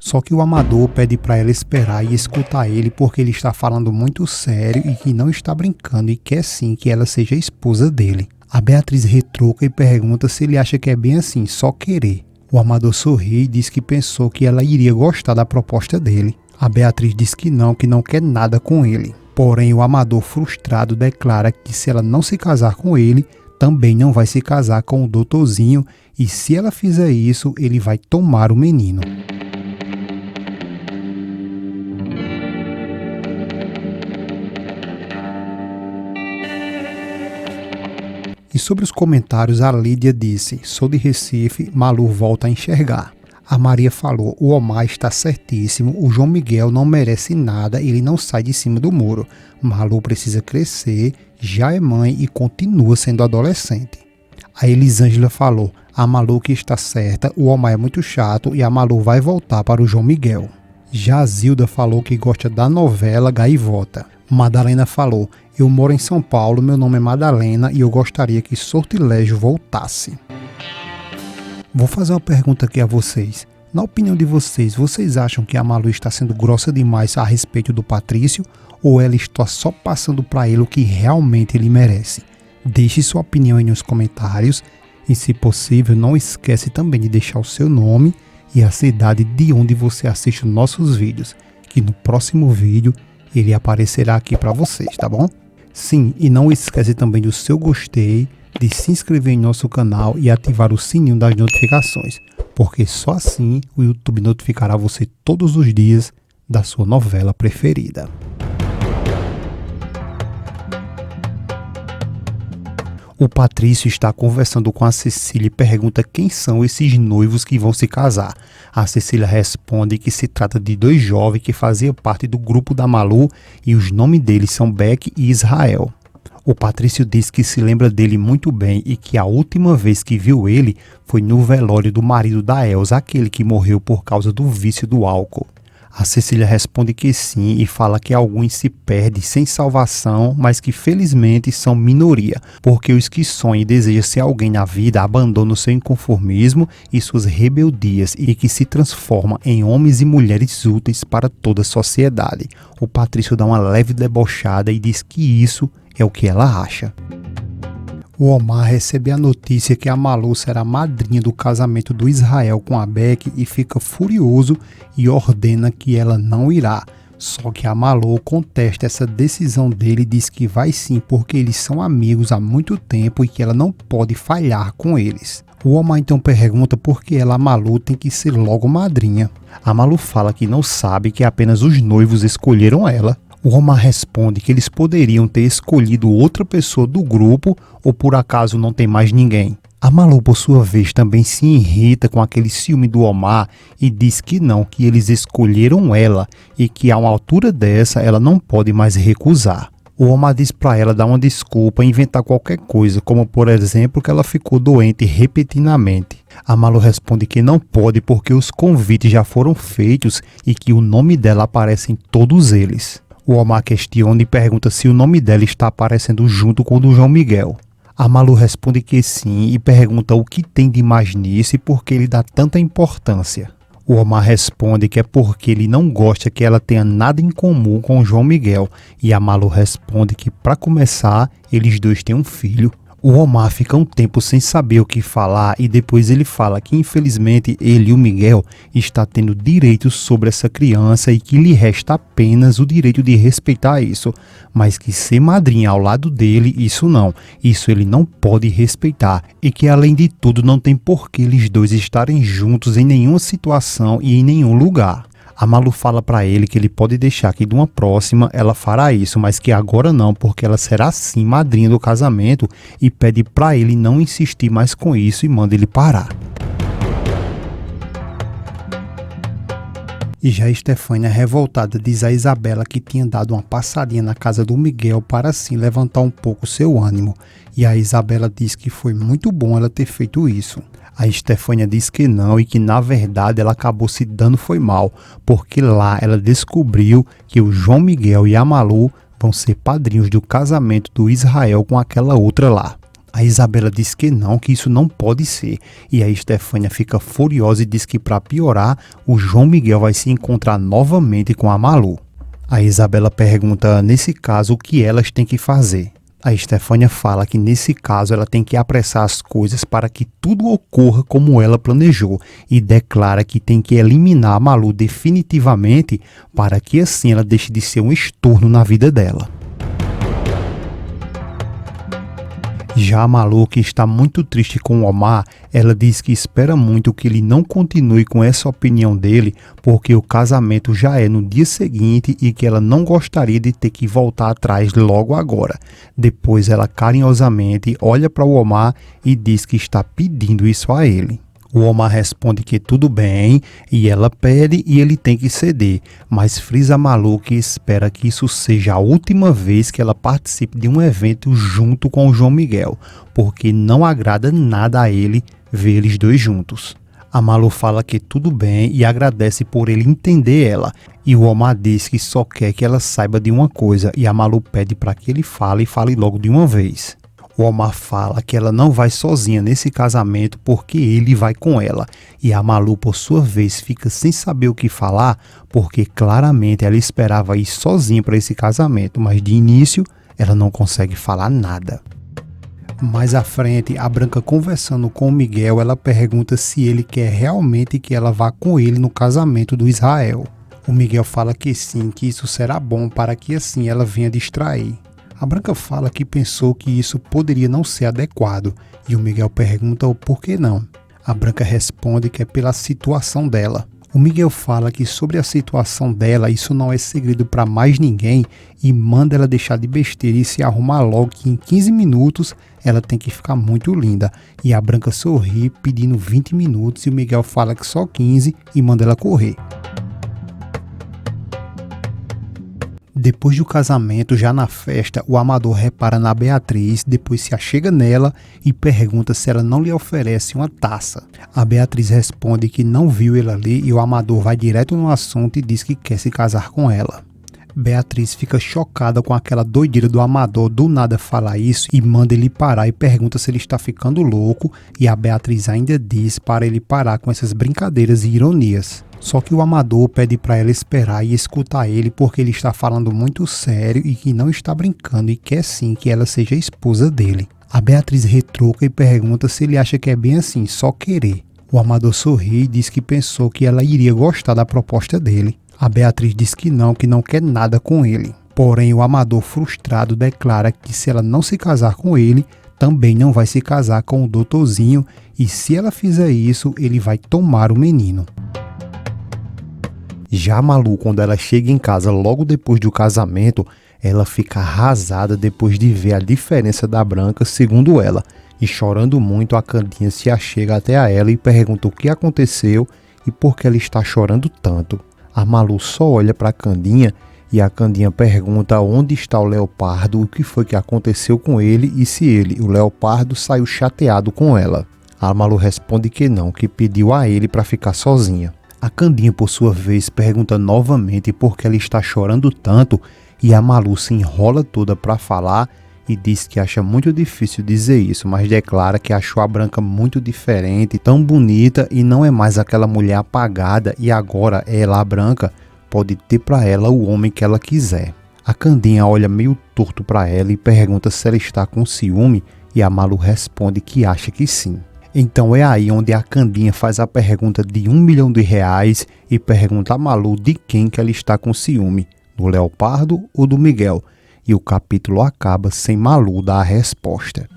Só que o Amador pede para ela esperar e escutar ele porque ele está falando muito sério e que não está brincando e quer sim que ela seja a esposa dele. A Beatriz retruca e pergunta se ele acha que é bem assim, só querer. O Amador sorri e diz que pensou que ela iria gostar da proposta dele. A Beatriz diz que não quer nada com ele. Porém, o Amador, frustrado, declara que se ela não se casar com ele, também não vai se casar com o doutorzinho e se ela fizer isso, ele vai tomar o menino. E sobre os comentários, a Lídia disse: sou de Recife, Malu volta a enxergar. A Maria falou: o Omar está certíssimo, o João Miguel não merece nada, ele não sai de cima do muro. Malu precisa crescer, já é mãe e continua sendo adolescente. A Elisângela falou: a Malu que está certa, o Omar é muito chato e a Malu vai voltar para o João Miguel. Já a Zilda falou que gosta da novela Gaivota. Madalena falou: eu moro em São Paulo, meu nome é Madalena e eu gostaria que Sortilégio voltasse. Vou fazer uma pergunta aqui a vocês. Na opinião de vocês, vocês acham que a Malu está sendo grossa demais a respeito do Patrício ou ela está só passando para ele o que realmente ele merece? Deixe sua opinião aí nos comentários e, se possível, não esquece também de deixar o seu nome e a cidade de onde você assiste os nossos vídeos, que no próximo vídeo ele aparecerá aqui para vocês, tá bom? Sim, e não esquece também do seu gostei, de se inscrever em nosso canal e ativar o sininho das notificações, porque só assim o YouTube notificará você todos os dias da sua novela preferida. O Patrício está conversando com a Cecília e pergunta quem são esses noivos que vão se casar. A Cecília responde que se trata de dois jovens que faziam parte do grupo da Malu e os nomes deles são Beck e Israel. O Patrício diz que se lembra dele muito bem e que a última vez que viu ele foi no velório do marido da Elza, aquele que morreu por causa do vício do álcool. A Cecília responde que sim e fala que alguns se perdem sem salvação, mas que felizmente são minoria, porque os que sonham e desejam ser alguém na vida abandonam seu inconformismo e suas rebeldias e que se transformam em homens e mulheres úteis para toda a sociedade. O Patrício dá uma leve debochada e diz que isso é o que ela acha. O Omar recebe a notícia que a Malu será madrinha do casamento do Israel com a Beck e fica furioso e ordena que ela não irá. Só que a Malu contesta essa decisão dele e diz que vai sim porque eles são amigos há muito tempo e que ela não pode falhar com eles. O Omar então pergunta por que ela, a Malu, tem que ser logo madrinha. A Malu fala que não sabe, que apenas os noivos escolheram ela. O Omar responde que eles poderiam ter escolhido outra pessoa do grupo ou por acaso não tem mais ninguém. A Malu, por sua vez, também se irrita com aquele ciúme do Omar e diz que não, que eles escolheram ela e que a uma altura dessa ela não pode mais recusar. O Omar diz para ela dar uma desculpa e inventar qualquer coisa, como por exemplo que ela ficou doente repetidamente. A Malu responde que não pode porque os convites já foram feitos e que o nome dela aparece em todos eles. O Omar questiona e pergunta se o nome dela está aparecendo junto com o do João Miguel. A Malu responde que sim e pergunta o que tem de mais nisso e por que ele dá tanta importância. O Omar responde que é porque ele não gosta que ela tenha nada em comum com o João Miguel e a Malu responde que, para começar, eles dois têm um filho. O Omar fica um tempo sem saber o que falar e depois ele fala que infelizmente ele, o Miguel, está tendo direitos sobre essa criança e que lhe resta apenas o direito de respeitar isso, mas que ser madrinha ao lado dele, isso não, isso ele não pode respeitar e que além de tudo não tem por que eles dois estarem juntos em nenhuma situação e em nenhum lugar. A Malu fala para ele que ele pode deixar que de uma próxima ela fará isso, mas que agora não, porque ela será sim madrinha do casamento e pede para ele não insistir mais com isso e manda ele parar. E já a Estefânia, revoltada, diz a Isabela que tinha dado uma passadinha na casa do Miguel para assim levantar um pouco seu ânimo. E a Isabela diz que foi muito bom ela ter feito isso. A Estefânia diz que não e que na verdade ela acabou se dando foi mal, porque lá ela descobriu que o João Miguel e a Malu vão ser padrinhos do casamento do Israel com aquela outra lá. A Isabela diz que não, que isso não pode ser. E a Estefânia fica furiosa e diz que para piorar, o João Miguel vai se encontrar novamente com a Malu. A Isabela pergunta, nesse caso, o que elas têm que fazer. A Estefânia fala que nesse caso ela tem que apressar as coisas para que tudo ocorra como ela planejou e declara que tem que eliminar a Malu definitivamente para que assim ela deixe de ser um estorno na vida dela. Já a Malu, que está muito triste com o Omar, ela diz que espera muito que ele não continue com essa opinião dele, porque o casamento já é no dia seguinte e que ela não gostaria de ter que voltar atrás logo agora. Depois ela carinhosamente olha para o Omar e diz que está pedindo isso a ele. O Omar responde que tudo bem e ela pede e ele tem que ceder, mas frisa a Malu que espera que isso seja a última vez que ela participe de um evento junto com o João Miguel, porque não agrada nada a ele ver eles dois juntos. A Malu fala que tudo bem e agradece por ele entender ela, e o Omar diz que só quer que ela saiba de uma coisa e a Malu pede para que ele fale e fale logo de uma vez. O Omar fala que ela não vai sozinha nesse casamento porque ele vai com ela. E a Malu, por sua vez, fica sem saber o que falar porque claramente ela esperava ir sozinha para esse casamento, mas de início ela não consegue falar nada. Mais à frente, a Branca conversando com o Miguel, ela pergunta se ele quer realmente que ela vá com ele no casamento do Israel. O Miguel fala que sim, que isso será bom para que assim ela venha distrair. A Branca fala que pensou que isso poderia não ser adequado e o Miguel pergunta o porquê não. A Branca responde que é pela situação dela. O Miguel fala que sobre a situação dela isso não é segredo para mais ninguém e manda ela deixar de besteira e se arrumar logo que em 15 minutos ela tem que ficar muito linda. E a Branca sorri pedindo 20 minutos e o Miguel fala que só 15 e manda ela correr. Depois do casamento, já na festa, o Amador repara na Beatriz, depois se achega nela e pergunta se ela não lhe oferece uma taça. A Beatriz responde que não viu ele ali e o Amador vai direto no assunto e diz que quer se casar com ela. Beatriz fica chocada com aquela doideira do Amador do nada falar isso e manda ele parar e pergunta se ele está ficando louco e a Beatriz ainda diz para ele parar com essas brincadeiras e ironias. Só que o Amador pede para ela esperar e escutar ele porque ele está falando muito sério e que não está brincando e quer sim que ela seja a esposa dele. A Beatriz retruca e pergunta se ele acha que é bem assim, só querer. O Amador sorri e diz que pensou que ela iria gostar da proposta dele. A Beatriz diz que não quer nada com ele. Porém, o Amador frustrado declara que se ela não se casar com ele, também não vai se casar com o doutorzinho e se ela fizer isso, ele vai tomar o menino. Já a Malu, quando ela chega em casa logo depois do casamento, ela fica arrasada depois de ver a diferença da Branca, segundo ela. E chorando muito, a Candinha se achega até a ela e pergunta o que aconteceu e por que ela está chorando tanto. A Malu só olha para a Candinha e a Candinha pergunta onde está o Leopardo, o que foi que aconteceu com ele e se ele, o Leopardo, saiu chateado com ela. A Malu responde que não, que pediu a ele para ficar sozinha. A Candinha, por sua vez, pergunta novamente por que ela está chorando tanto e a Malu se enrola toda para falar e diz que acha muito difícil dizer isso, mas declara que achou a Branca muito diferente, tão bonita e não é mais aquela mulher apagada e agora ela, a Branca, pode ter para ela o homem que ela quiser. A Candinha olha meio torto para ela e pergunta se ela está com ciúme e a Malu responde que acha que sim. Então é aí onde a Candinha faz a pergunta de R$1 milhão e pergunta a Malu de quem que ela está com ciúme, do Leopardo ou do Miguel. E o capítulo acaba sem Malu dar a resposta.